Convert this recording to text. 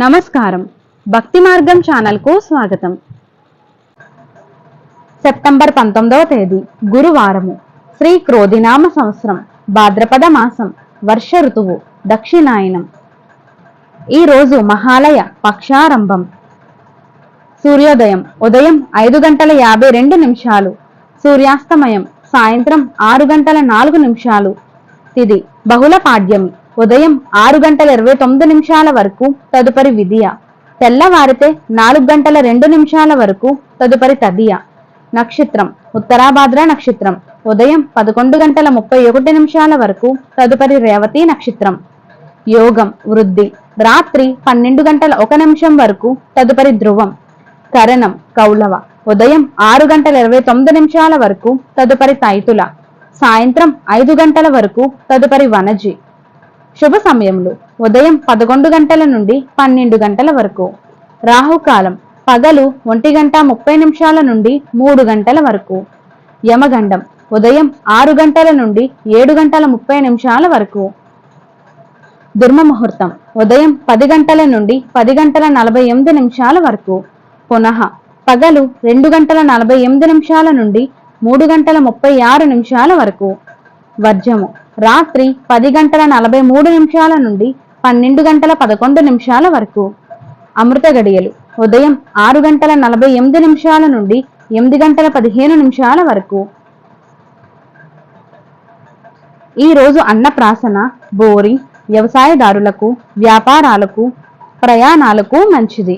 నమస్కారం. భక్తి మార్గం ఛానల్కు స్వాగతం. సెప్టెంబర్ 19వ తేదీ గురువారము. శ్రీ క్రోధినామ సంవత్సరం, భాద్రపద మాసం, వర్ష ఋతువు, దక్షిణాయనం. ఈరోజు మహాలయ పక్షారంభం. సూర్యోదయం ఉదయం 5:52, సూర్యాస్తమయం సాయంత్రం 6:04. తిథి బహుళ పాడ్యమి ఉదయం 6:29 వరకు, తదుపరి విదియ. తెల్లవారితే 4:02 వరకు, తదుపరి తదియ. నక్షత్రం ఉత్తరాభాద్ర నక్షత్రం ఉదయం 11:31 వరకు, తదుపరి రేవతి నక్షత్రం. యోగం వృద్ధి రాత్రి 12:01 వరకు, తదుపరి ధ్రువం. కరణం కౌలవ ఉదయం 6:29 వరకు, తదుపరి తైతుల. సాయంత్రం 5 వరకు, తదుపరి వనజి. శుభ సమయములు ఉదయం 11 నుండి 12 వరకు. రాహుకాలం పగలు 1:30 నుండి 3 వరకు. యమగండం ఉదయం 6 నుండి 7:30 వరకు. దుర్మ ముహూర్తం ఉదయం 10 నుండి 10:48 వరకు. పునః పగలు 2:48 నుండి 3:36 వరకు. వర్జము రాత్రి 10:43 నుండి 12:11 వరకు. అమృత గడియలు ఉదయం 6:48 నుండి 8:15 వరకు. ఈరోజు అన్నప్రాసన, బోరింగ్, వ్యవసాయదారులకు, వ్యాపారాలకు, ప్రయాణాలకు మంచిది.